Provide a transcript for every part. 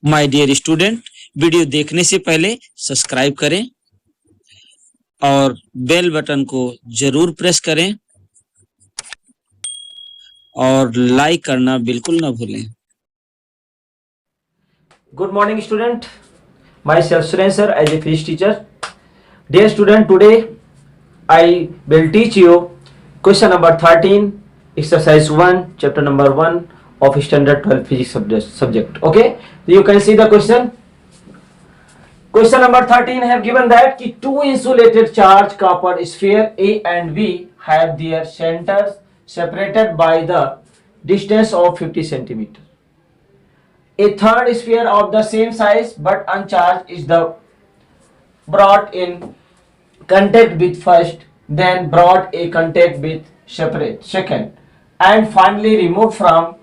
My dear student, video देखने से पहले सब्सक्राइब करें और बेल बटन को जरूर प्रेस करें और लाइक करना बिल्कुल ना भूलें। Good morning student, myself Suren sir as a physics teacher. Dear student, today I will teach you question number 13, exercise 1, chapter number 1 of standard 12 physics subject. Okay, you can see the question. Question number 13 have given that ki two insulated charged copper sphere A and B have their centers separated by the distance of 50 centimeter. A third sphere of the same size but uncharged is brought in contact with first, then brought a contact with second, and finally removed from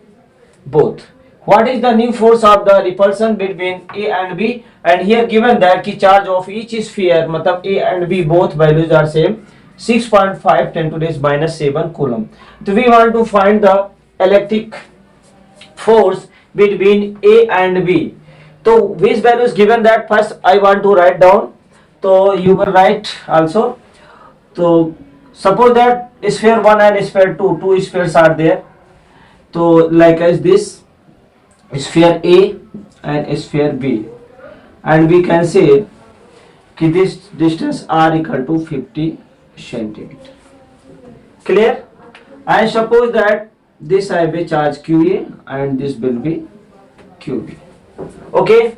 both. What is the new force of the repulsion between A and B? And here given that ki charge of each sphere, matlab A and B both values are same, 6.5 10 to the minus 7 coulomb. So we want to find the electric force between A and B. So which value is given that first I want to write down. So you will write also. So suppose that sphere 1 and sphere 2, two spheres are there. So like as this sphere A and sphere B, and we can say कि this distance r equal to 50 centimeter. Clear? And suppose that this have a charge QA and this will be QB. Okay.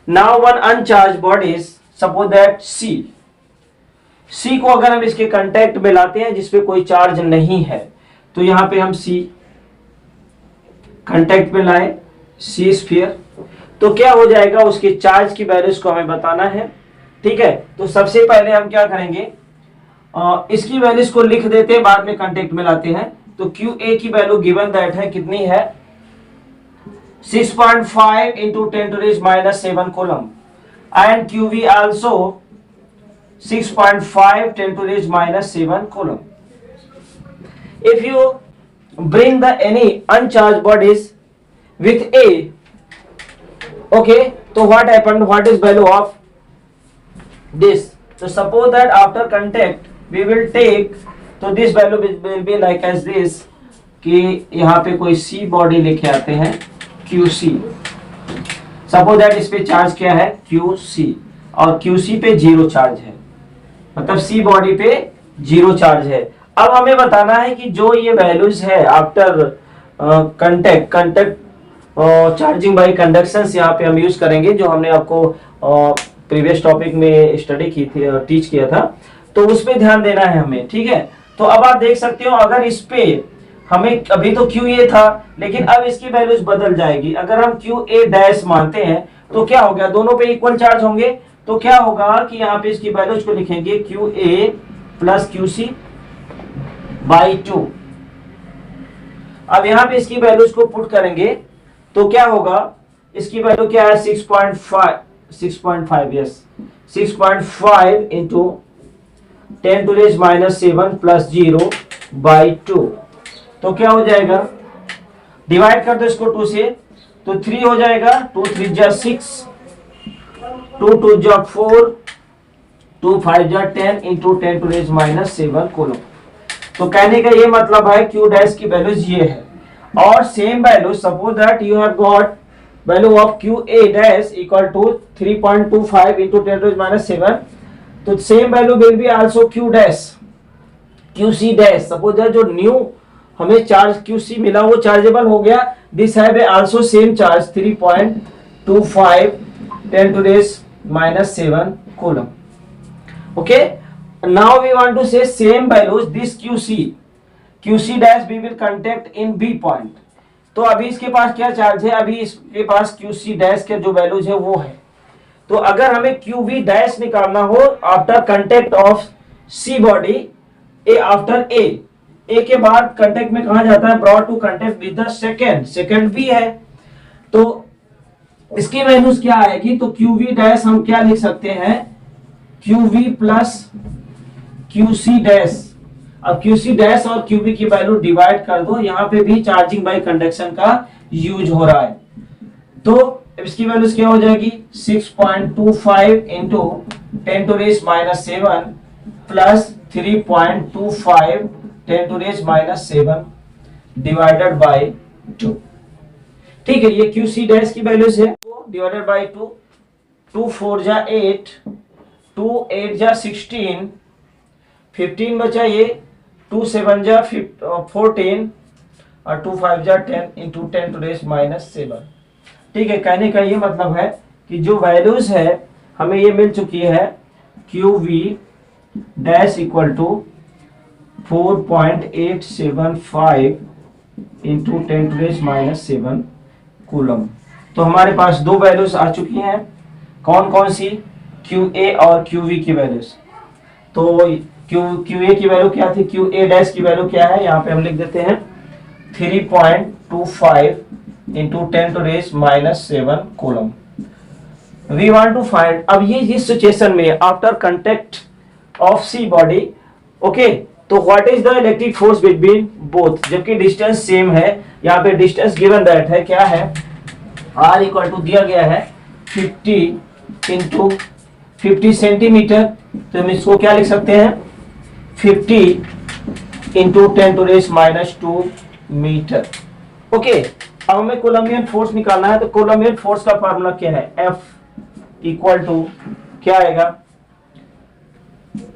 Now one uncharged body is, suppose that C को अगर हम इसके contact में लाते हैं जिसपे कोई charge नहीं है, तो यहाँ पे हम C कांटेक्ट में लाए C स्फीयर, तो क्या हो जाएगा, उसके चार्ज की वैल्यूज को हमें बताना है। ठीक है, तो सबसे पहले हम क्या करेंगे, इसकी वैल्यूज को लिख देते हैं, बाद में कांटेक्ट में लाते हैं। तो QA की वैल्यू गिवन दैट है कितनी है, 6.5 into 10 to the minus 7 coulomb, and QV also 6.5 10 to the minus 7 coulomb. If you bring the any uncharged bodies with A, okay, so what happened, what is value of this? So suppose that after contact we will take, तो this value will be like as this, कि यहाँ पे कोई C body लेके आते हैं QC, suppose that इस पे चार्ज क्या है QC, और QC पे जीरो चार्ज है, मतलब C बॉडी पे जीरो चार्ज है। अब हमें बताना है कि जो ये वैल्यूज है आफ्टर कंटेक्ट चार्जिंग बाय कंडक्शंस, यहाँ पे हम यूज करेंगे जो हमने आपको प्रीवियस टॉपिक में स्टडी की थी, टीच किया था, तो उस पे ध्यान देना है हमें। ठीक है, तो अब आप देख सकते हो, अगर इस पे हमें अभी तो QA था, लेकिन अब इसकी वैल्यूज बदल जाएगी। अगर हम QA डैश मानते हैं तो क्या हो गया, दोनों पे इक्वल चार्ज होंगे, तो क्या होगा कि यहाँ पे इसकी वैल्यूज को लिखेंगे QA प्लस QC बाई 2। अब यहाँ पे इसकी वैल्यूज को पुट करेंगे तो क्या होगा, इसकी वैल्यू क्या है 6.5 yes 6.5 into 10 to the minus 7 plus 0 by 2, तो क्या हो जाएगा, डिवाइड कर दो इसको 2 से, तो 3 हो जाएगा, 2 3 जा 6, 2 2 जा 4, 2 5 जा 10 into 10 to the minus 7 coulomb. तो कहने का ये मतलब है Q डैश की वैल्यूज ये है, और same value suppose that you have got value of QA dash equal to 3.25 into 10 to the minus 7, तो same value will be also Q dash QC dash. Suppose that जो new हमें charge QC मिला वो chargeable हो गया, this have also same charge 3.25 10 to the minus 7 coulomb. Okay, now we want to say same values this QC dash we will contact in B point। तो अभी इसके पास क्या चार्ज है, अभी इसके पास QC डैश के जो वैल्यूज है वो है, तो अगर हमें QV डैश निकालना हो after contact of C body A after A के बाद कंटेक्ट में कहा जाता है, brought to contact with the second B है, तो इसकी वैल्यूज क्या आएगी, तो QV डैश हम क्या लिख सकते हैं, QV प्लस QC डैश अब QC डैश और QV की वैल्यू डिवाइड कर दो, यहाँ पे भी चार्जिंग बाय कंडक्शन का यूज हो रहा है। तो इसकी वैल्यूज क्या हो जाएगी 6.25 इंटू 10⁻⁻7 प्लस 3.25 10⁻⁻7 डिवाइडेड बाय 2। ठीक है, ये QC डैश की वैल्यूज है, डिवाइडेड बाय 2। 2 4 जा 8, 2 8 जा 16, 15 बचा ये, 2 7 जा 14 और 2 5 जा 10 इंटू 10⁻⁻7। ठीक है, कहने का ये मतलब है कि जो वैल्यूज है हमें ये मिल चुकी है QV dash equal to 4.875 into 10⁻⁻7 coulomb. तो हमारे पास दो वैल्यूज आ चुकी हैं, कौन कौन सी, QA और QV की वैल्यूज। तो QA की वैल्यू क्या थी, QA डैश की वैल्यू क्या है, यहाँ पे हम लिख देते हैं 3.25 into 10⁻⁻7 coulomb. We want to find, अब ये इस सिचुएशन में after contact of C body, okay, तो what is the electric force between both, जबकि डिस्टेंस सेम है। यहाँ पे डिस्टेंस गिवन दैट है, क्या है, R इक्वल टू दिया गया है 50 इंटू 50 सेंटीमीटर, तो हम इसको क्या लिख सकते हैं 50 इंटू 10⁻⁻2 मीटर। ओके, अब हमें कोलम्बियन फोर्स निकालना है, तो कोलम्बियन फोर्स का फार्मूला क्या है, F इक्वल टू क्या आएगा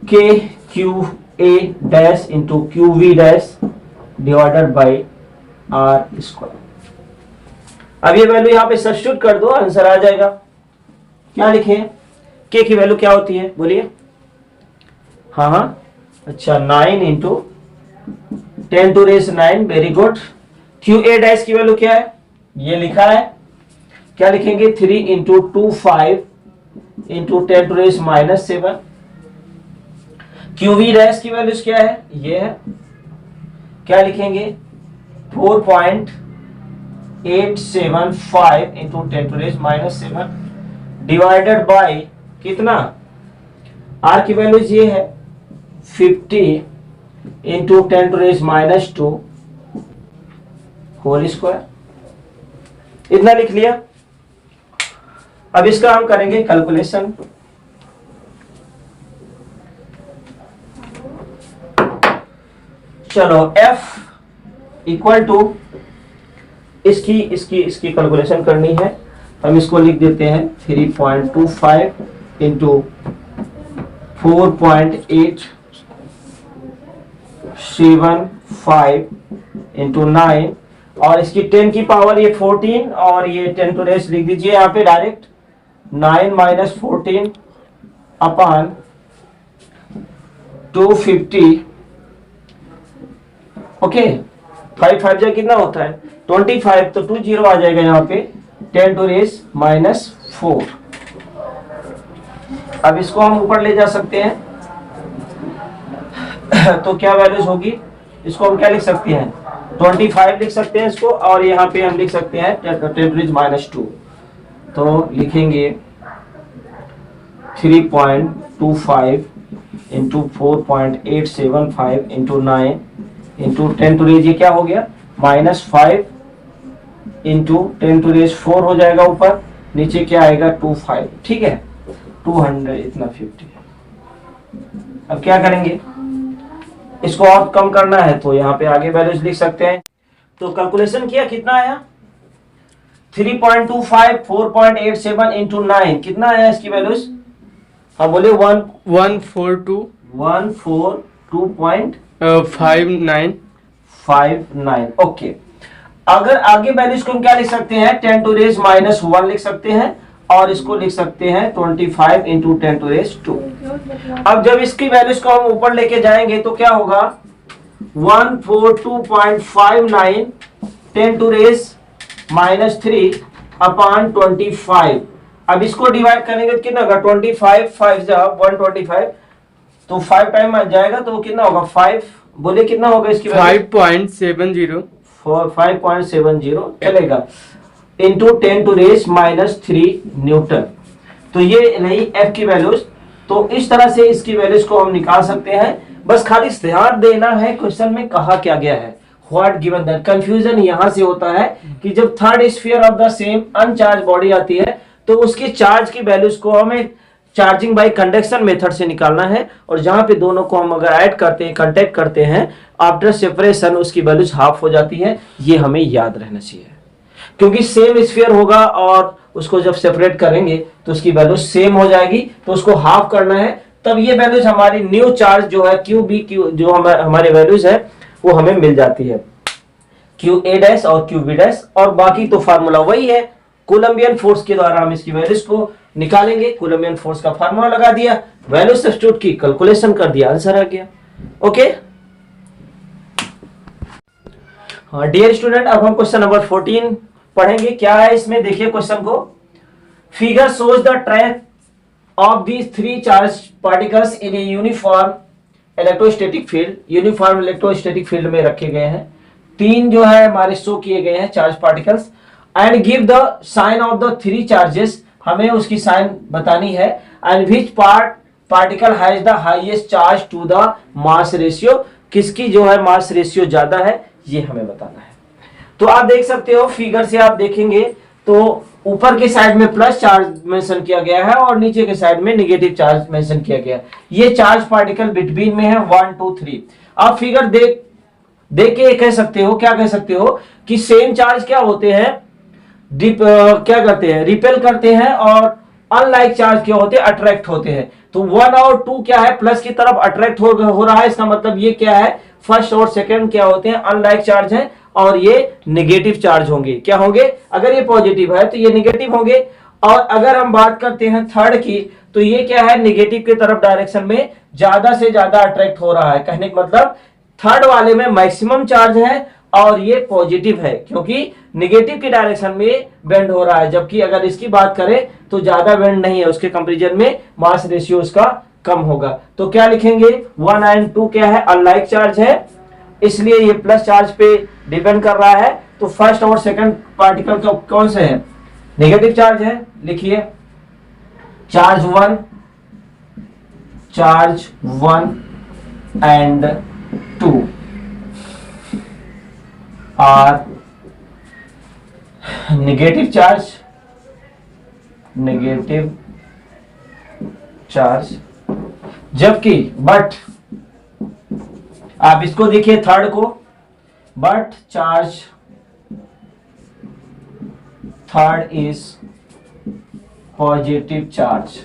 KQA dash into QV dash divided by R square. अब ये वैल्यू यहाँ पे सब्स्टिट्यूट कर दो, आंसर आ जाएगा। क्या लिखे, K की वैल्यू क्या होती है, बोलिए। हाँ, अच्छा 9 into 10⁻⁹, very good. QA dash की वैल्यू क्या है, ये लिखा है, क्या लिखेंगे 3 इंटू 25 इंटू 10⁻⁻7। QV डैश की वैल्यूज क्या है, ये है, क्या लिखेंगे 4.875 इंटू 10⁻⁻7 डिवाइडेड बाय कितना, R की वैल्यूज ये है 50 इंटू 10⁻⁻2 होल स्क्वायर। इतना लिख लिया। अब इसका हम करेंगे कैलकुलेशन। चलो F इक्वल टू इसकी कैलकुलेशन करनी है, हम इसको लिख देते हैं 3.25 इंटू 4.875 इंटू 9 और इसकी 10 की पावर ये 14 और ये 10 टू रेस लिख दीजिए यहाँ पे डायरेक्ट, 9 माइनस 14 अपॉन 250। ओके, 5 5 जा कितना होता है 25, तो 2 0 आ जाएगा यहाँ पे 10 टू रेस माइनस 4। अब इसको हम ऊपर ले जा सकते हैं तो क्या वैल्यूज होगी, इसको हम क्या लिख सकते हैं 25 लिख सकते हैं इसको, और यहाँ पे हम लिख सकते हैं 10⁻⁻2। तो लिखेंगे 3.25 into 4.875 into 9 into 10 to raise, ये क्या हो गया -5 इंटू 10 टू रेज 4 हो जाएगा ऊपर, नीचे क्या आएगा 25। ठीक है, 200 इतना 50। अब क्या करेंगे, इसको और कम करना है तो यहाँ पे आगे वैल्यूज लिख सकते हैं। तो कैलकुलेशन किया, कितना आया 3.25 4.87 इंटू 9, कितना आया इसकी वैल्यूज, हाँ बोले 142.59 ओके। अगर आगे वैल्यूज को हम क्या लिख सकते हैं 10 टू रेज -1 लिख सकते हैं, और इसको लिख सकते हैं 25 इंटू 10 टू रेज 2। अब जब इसकी वैल्यूज को हम ऊपर लेके जाएंगे तो क्या होगा 142.59 10 टू रेज -3 अपॉन 25। अब इसको डिवाइड करेंगे तो कितना होगा 25 5 जा 125, तो 5 टाइम आ जाएगा तो कितना होगा 5, बोले कितना होगा इसकी 5.70 चलेगा इंटू 10 टू रेज -3 न्यूटन। तो ये रही F की वैल्यूज। तो इस तरह से इसकी वैल्यूज को हम निकाल सकते हैं बस खाली ध्यान देना है क्वेश्चन में कहा क्या गया है, व्हाट गिवन दैट। कंफ्यूजन यहां से होता है कि जब third sphere of the same uncharged body आती है तो उसकी चार्ज की वैल्यूज को हमें चार्जिंग बाय कंडक्शन मेथड से निकालना है, और जहां पे दोनों को हम अगर ऐड करते हैं, कांटेक्ट करते हैं, आफ्टर सेपरेशन उसकी वैल्यूज हाफ हो जाती है। ये हमें याद रहना चाहिए, क्योंकि सेम स्फीयर होगा और उसको जब सेपरेट करेंगे तो उसकी वैल्यू सेम हो जाएगी, तो उसको हाफ करना है, तब ये वैल्यूज हमारी न्यू चार्ज जो है क्यू बी क्यू जो हमारे वैल्यूज है वो हमें मिल जाती है, क्यू ए डैश और क्यू बी डैश। और बाकी तो फार्मूला वही है, कोलंबियन फोर्स के द्वारा हम इसकी वैल्यूज को निकालेंगे। कोलंबियन फोर्स का फार्मूला लगा दिया, वैल्यू सब्स्टिट्यूट की, कैलकुलेशन कर दिया, आंसर आ गया। ओके हाँ डियर स्टूडेंट, अब हम क्वेश्चन नंबर 14 पढ़ेंगे। क्या है इसमें, देखिए क्वेश्चन को। Figure shows the track of these three charge particles in a uniform electrostatic field. Uniform electrostatic field में रखे गए हैं, तीन जो है हमारे शो किए गए हैं charge particles, and give the sign of the three charges, हमें उसकी साइन बतानी है, and which particle has the highest charge to the mass ratio, किसकी जो है मास रेशियो ज्यादा है ये हमें बताना है। तो आप देख सकते हो फिगर से, आप देखेंगे तो ऊपर के साइड में प्लस चार्ज मेंशन किया गया है और नीचे के साइड में नेगेटिव चार्ज मेंशन किया गया है। ये चार्ज पार्टिकल बिटवीन में है 1 2 3। आप फिगर देख के कह सकते हो, क्या कह सकते हो कि सेम चार्ज क्या होते हैं, क्या करते हैं, रिपेल करते हैं, और अनलाइक चार्ज क्या होते हैं, अट्रैक्ट होते हैं। तो 1 और 2 क्या है, प्लस की तरफ अट्रैक्ट हो रहा है, इसका मतलब ये क्या है, फर्स्ट और सेकंड क्या होते हैं, अनलाइक चार्ज है, और ये नेगेटिव चार्ज होंगे। क्या होंगे, अगर ये पॉजिटिव है तो ये नेगेटिव होंगे, और अगर हम बात करते हैं थर्ड की तो ये क्या है, नेगेटिव की तरफ डायरेक्शन में ज्यादा से ज्यादा अट्रैक्ट हो रहा है। कहने का मतलब थर्ड वाले में मैक्सिमम चार्ज है और ये पॉजिटिव है, क्योंकि नेगेटिव की डायरेक्शन में बेंड हो रहा है, जबकि अगर इसकी बात करें तो ज्यादा बेंड नहीं है, उसके कंपैरिजन में मास रेशियो उसका कम होगा। तो क्या लिखेंगे, 1 एंड 2 क्या है, अनलाइक चार्ज है, इसलिए ये प्लस चार्ज पे डिपेंड कर रहा है। तो फर्स्ट और सेकंड पार्टिकल का कौन से है, नेगेटिव चार्ज है। लिखिए charge 1 and 2 are negative charge, जबकि बट आप इसको देखिए थर्ड को, but charge third is positive charge.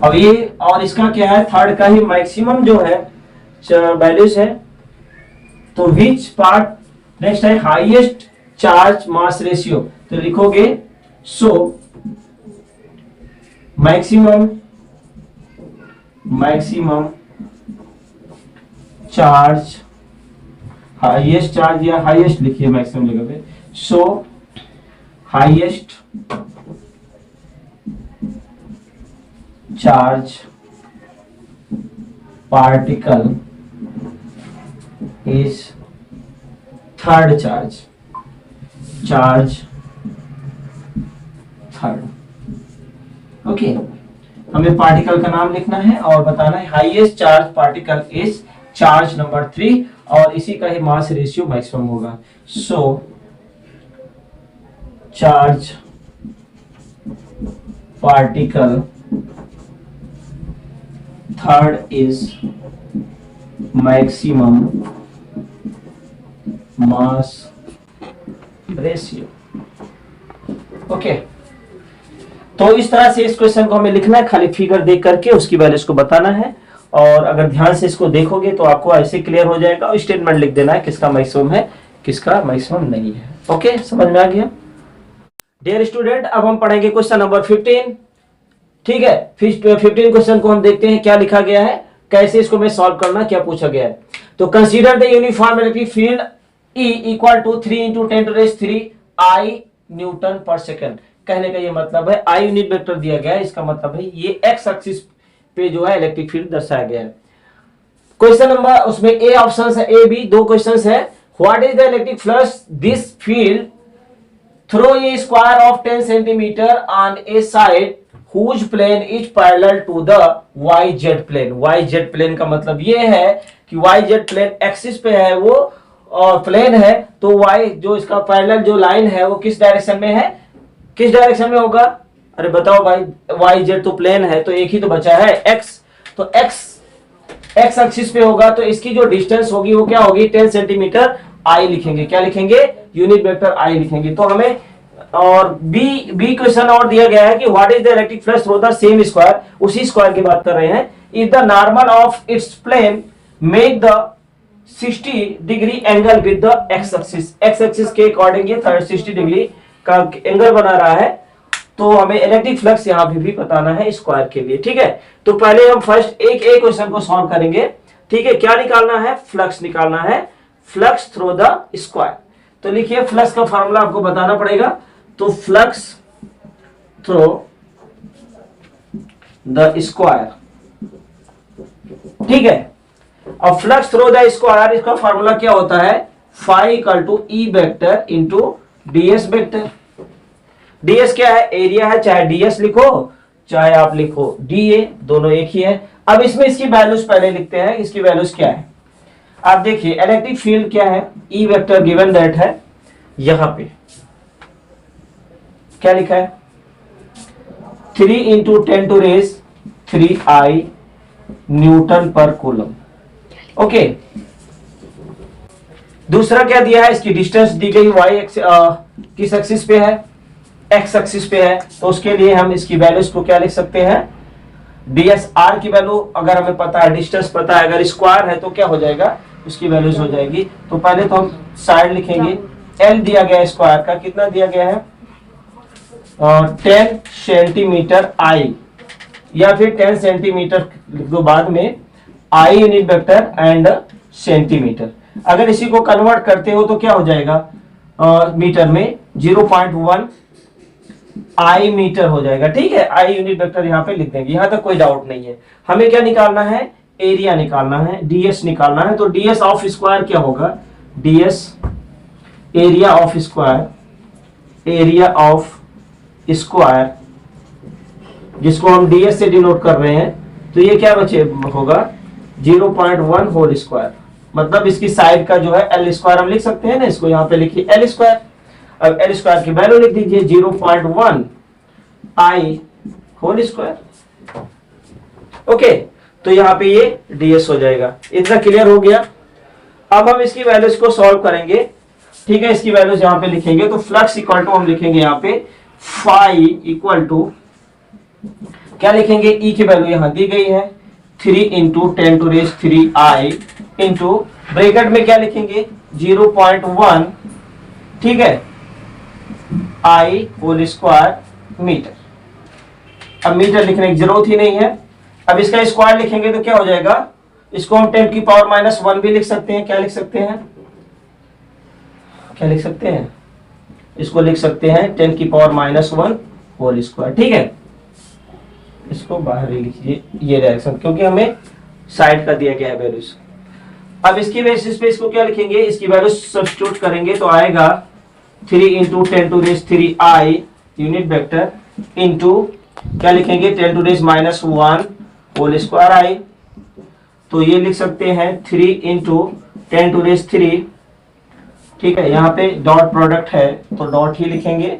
अब ये और इसका क्या है, थर्ड का ही मैक्सिमम जो है वैल्यूज है। तो विच पार्ट नेक्स्ट है, हाईएस्ट चार्ज मास रेशियो, तो लिखोगे so maximum charge, highest charge या हाईएस्ट लिखिए मैक्सिमम जगह पे, so highest charge particle is third charge third. Okay, हमें पार्टिकल का नाम लिखना है और बताना है highest charge particle is charge number 3, और इसी का ही मास रेशियो मैक्सिमम होगा। So charge particle third is maximum mass ratio. Okay, तो इस तरह से इस क्वेश्चन को हमें लिखना है, खाली फिगर देख करके उसकी वैल्यूज को बताना है, और अगर ध्यान से इसको देखोगे तो आपको ऐसे क्लियर हो जाएगा। और स्टेटमेंट लिख देना है किसका मैक्सिमम है, किसका मैक्सिमम नहीं है। ओके, समझ में आ गया डियर स्टूडेंट। अब हम पढ़ेंगे क्वेश्चन नंबर 15। ठीक है, 15 क्वेश्चन को हम देखते हैं क्या लिखा गया है, कैसे इसको मैं सॉल्व करना, क्या पूछा गया है। तो consider the uniform electric field E equal to 3 × 10⁻³ I newton per second. कहने का ये मतलब है, I यूनिट वेक्टर दिया गया है, इसका मतलब है ये एक्स एक्सिस पे जो है इलेक्ट्रिक फील्ड दर्शाया गया है। क्वेश्चन नंबर उसमें ए ऑप्शन है, ए बी, दो क्वेश्चन है। What is the electric flux this field through a square of 10 centimetre on a side whose plane is parallel to the YZ plane। YZ plane का मतलब ये है कि YZ plane axis पे है वो और प्लेन है, तो Y जो इसका पैरेलल जो लाइन है वो किस डायरेक्शन में है, किस डायरेक्शन में होगा? अरे बताओ भाई, YZ तो प्लेन है तो एक ही तो बचा है X, तो X एक्सिस पे होगा, तो इसकी जो डिस्टेंस होगी वो क्या होगी? 10 सेंटीमीटर I लिखेंगे। क्या लिखेंगे? यूनिट वेक्टर I लिखेंगे। तो हमें और बी क्वेश्चन और दिया गया है कि what is the electric flux through the same square, उसी स्क्वायर की बात कर रहे हैं। If the normal of its plane make the 60 degree angle with the X axis, X axis के अकॉर्डिंग ये 60 डिग्री का एंगल बना रहा है, तो हमें इलेक्ट्रिक फ्लक्स यहाँ पे भी बताना है स्क्वायर के लिए। ठीक है, तो पहले हम फर्स्ट एक एक क्वेश्चन को सॉल्व करेंगे। ठीक है, क्या निकालना है? फ्लक्स निकालना है, फ्लक्स थ्रू द स्क्वायर। तो लिखिए, फ्लक्स का फॉर्मूला आपको बताना पड़ेगा। तो फ्लक्स थ्रू द स्क्वायर, ठीक है। अब फ्लक्स थ्रू द स्क्वायर, इसका फॉर्मूला क्या होता है? Phi equal to E vector into DS vector. DS क्या है? एरिया है, चाहे डीएस लिखो चाहे आप लिखो डीए, दोनों एक ही है। अब इसमें इसकी वैल्यूज पहले लिखते हैं, इसकी वैल्यूज क्या है। आप देखिए, इलेक्ट्रिक फील्ड क्या है? ई वेक्टर गिवन दैट है, यहां पे क्या लिखा है? 3 इंटू 10 टू रेज 3 न्यूटन पर कूलम। ओके, दूसरा क्या दिया है? इसकी डिस्टेंस दी गई, वाई किस एक्सिस पे है? एक्स एक्सिस पे है, तो उसके लिए हम इसकी वैल्यूज को क्या लिख सकते हैं? ds r की वैल्यू अगर हमें पता है, डिस्टेंस पता है, अगर स्क्वायर है तो क्या हो जाएगा? उसकी वैल्यूज हो जाएगी। तो पहले तो हम साइड लिखेंगे, l दिया गया है स्क्वायर का, कितना दिया गया है? 10 सेंटीमीटर I, या फिर 10 सेंटीमीटर लिख दो बाद में, I unit vector and centimetre. अगर इसी को कन्वर्ट करते हो तो क्या हो जाएगा? मीटर में 0.1 I मीटर हो जाएगा। ठीक है, I यूनिट वेक्टर यहाँ पे लिख देंगे, यहाँ तक कोई डाउट नहीं है। हमें क्या निकालना है? एरिया निकालना है, ds निकालना है। तो ds ऑफ स्क्वायर क्या होगा? ds area of square, area of square जिसको हम ds से डिनोट कर रहे हैं, तो ये क्या बचे होगा? 0.1 होल स्क्वायर, मतलब इसकी साइड का जो है l स्क्वायर हम लिख सकते हैं ना, इसको यहाँ पे लिखिए l स्क्वायर। अब l स्क्वायर की वैल्यू लिख दीजिए 0.1 I होल स्क्वायर। ओके, तो यहाँ पे ये ds हो जाएगा। इतना क्लियर हो गया। अब हम इसकी वैल्यूज को सॉल्व करेंगे। ठीक है, इसकी वैल्यूज यहाँ पे लिखेंगे। तो फ्लक्स इक्वल टू हम लिखेंगे यहाँ पे फाई इक्वल टू, क्या लिखेंगे? ई की वैल्यू यहाँ दी गई है 3 into 10 to raise 3 into bracket में क्या लिखेंगे? 0.1, ठीक है, I होल स्क्वायर मीटर। अब मीटर लिखने की जरूरत ही नहीं है। अब इसका स्क्वायर लिखेंगे तो क्या हो जाएगा? इसको हम 10 की पावर -1 भी लिख सकते हैं। क्या लिख सकते हैं? क्या लिख सकते हैं? इसको लिख सकते हैं 10 की पावर -1 होल स्क्वायर। ठीक है, इसको बाहर ही लिखिए ये डायरेक्शन, क्योंकि हमें साइड का दिया गया है वैल्यूज। अब इसकी बेसिस पे इसको क्या लिखेंगे? इसकी वैल्यू सब्स्टिट्यूट करेंगे तो आएगा 3 into 10 to raise 3 unit vector into क्या लिखेंगे? 10 to raise -1 whole square I। तो ये लिख सकते हैं 3 इंटू 10 टू रेज 3। ठीक है, यहाँ पे डॉट प्रोडक्ट है तो डॉट ही लिखेंगे।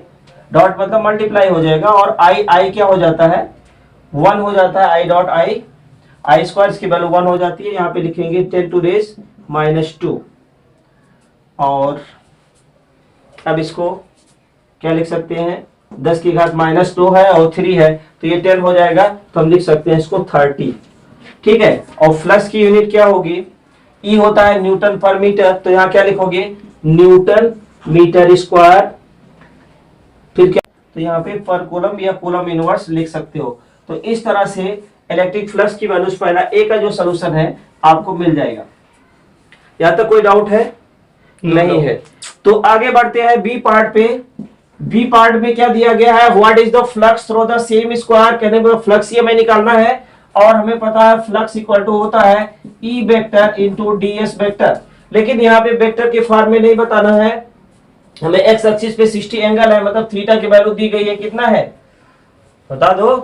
डॉट मतलब मल्टीप्लाई हो जाएगा, और I क्या हो जाता है? 1 हो जाता है। I डॉट I स्क्वायर की वैल्यू 1 हो जाती है। यहाँ पे लिखेंगे 10 टू रेज -2। और अब इसको क्या लिख सकते हैं? 10 की घात -2 है और 3 है, तो ये 10 हो जाएगा। तो हम लिख सकते हैं इसको 30। ठीक है, और फ्लक्स की यूनिट क्या होगी? ई होता है न्यूटन पर मीटर, तो यहाँ क्या लिखोगे? Newton metre square. फिर क्या? तो यहाँ पे पर कूलम या कूलम इनवर्स लिख सकते हो। तो इस तरह से इलेक्ट्रिक फ्लक्स की वैल्यूज पहला ए का जो सोल्यूशन है आपको मिल जाएगा। यहाँ तक कोई डाउट है? नहीं है। तो आगे बढ़ते हैं बी पार्ट पे। बी पार्ट में क्या दिया गया है? What is the flux through the same square. कहने पर फ्लक्स ही हमें निकालना है, और हमें पता है फ्लक्स इक्वल टू होता है ई वेक्टर इंटू ds वेक्टर। लेकिन यहाँ पे वेक्टर के फॉर्म में नहीं बताना है हमें। एक्स एक्सिस पे 60 एंगल है, मतलब थीटा की वैल्यू दी गई है, कितना है बता दो?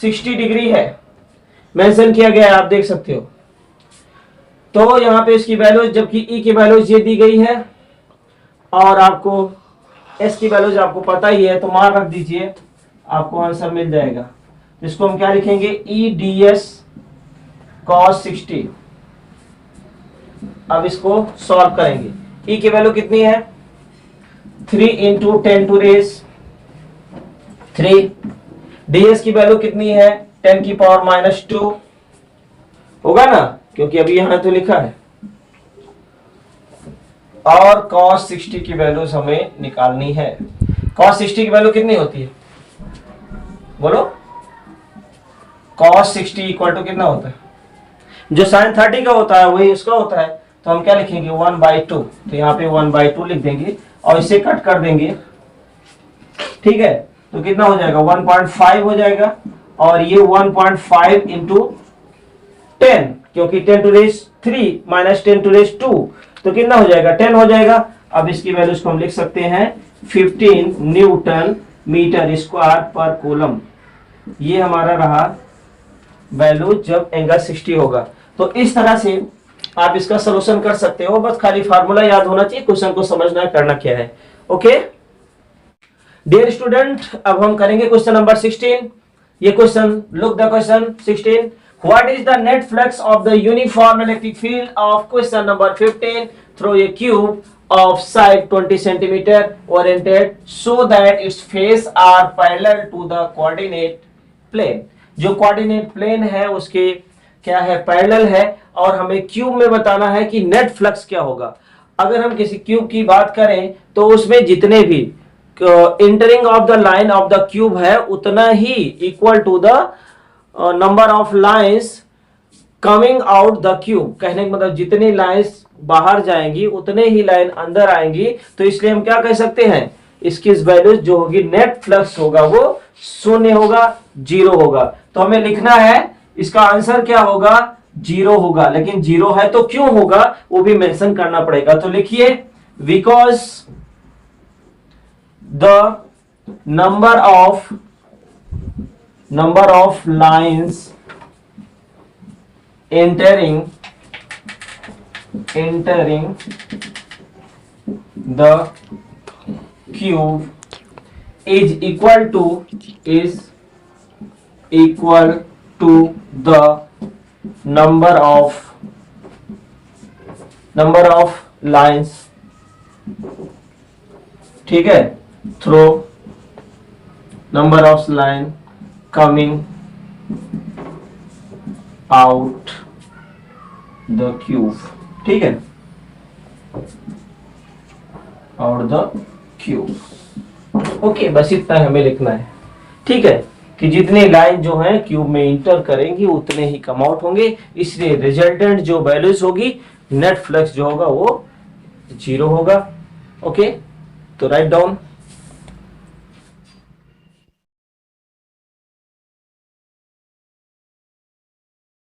60 डिग्री है, मेंशन किया गया है, आप देख सकते हो। तो यहाँ पे इसकी वैल्यूज, जबकि ई की वैल्यूज ये दी गई है और आपको एस की वैल्यूज आपको पता ही है, तो मान रख दीजिए, आपको आंसर मिल जाएगा। इसको हम क्या लिखेंगे, ई डी एस cos 60। अब इसको सॉल्व करेंगे। ई की वैल्यू कितनी है, 3 इंटू 10 टू रेज 3। ds की वैल्यू कितनी है, 10 की पावर माइनस 2 होगा ना, क्योंकि अभी यहां तो लिखा है। और cos 60 की वैल्यूज हमें निकालनी है। cos 60 की वैल्यू कितनी होती है, बोलो। cos 60 इक्वल टू कितना होता है, जो sin 30 का होता है वही उसका होता है। तो हम क्या लिखेंगे, 1/2। तो यहाँ पे 1/2 लिख देंगे और इसे कट कर देंगे, ठीक है। तो कितना हो जाएगा, 1.5 हो जाएगा। और ये 1.5 इंटू 10, क्योंकि 10 to raise 3 minus 10 to raise 2, तो कितना हो जाएगा, 10 हो जाएगा। अब इसकी वैल्यूज को हम लिख सकते हैं 15 न्यूटन मीटर स्क्वायर पर कूलम। ये हमारा रहा वैल्यू जब एंगल 60 होगा। तो इस तरह से आप इसका सॉल्यूशन कर सकते हो, बस खाली फार्मूला याद होना चाहिए, क्वेश्चन को समझना है करना क्या है। ओके डियर स्टूडेंट, अब हम करेंगे क्वेश्चन नंबर 16। ये question, look the question 16। What is the net flux of the uniform electric field of question number 15 through a cube of side 20 centimeter oriented so that its face are parallel to the coordinate plane। जो coordinate plane है उसके क्या है, parallel है। और हमें cube में बताना है कि नेट फ्लक्स क्या होगा। अगर हम किसी क्यूब की बात करें तो उसमें जितने भी entering of the line of the cube है उतना ही equal to the number of lines coming out the cube. कहने का मतलब जितनी लाइंस बाहर जाएंगी उतने ही लाइन अंदर आएंगी। तो इसलिए हम क्या कह सकते हैं, इसकी वैल्यूज जो होगी, नेट फ्लक्स होगा वो 0 होगा, 0 होगा। तो हमें लिखना है इसका आंसर क्या होगा, 0 होगा। लेकिन 0 है तो क्यों होगा वो भी मेंशन करना पड़ेगा। तो लिखिए, because the number of lines entering the cube is equal to the number of lines, ठीक है, through number of line coming out the cube, ठीक है, out the cube। ओके, बस इतना हमें लिखना है, ठीक है, कि जितने लाइन जो है क्यूब में इंटर करेंगी उतने ही कम आउट होंगे। इसलिए रिजल्टेंट जो वैल्यूज होगी, नेट फ्लक्स जो होगा वो 0 होगा। ओके, तो राइट डाउन।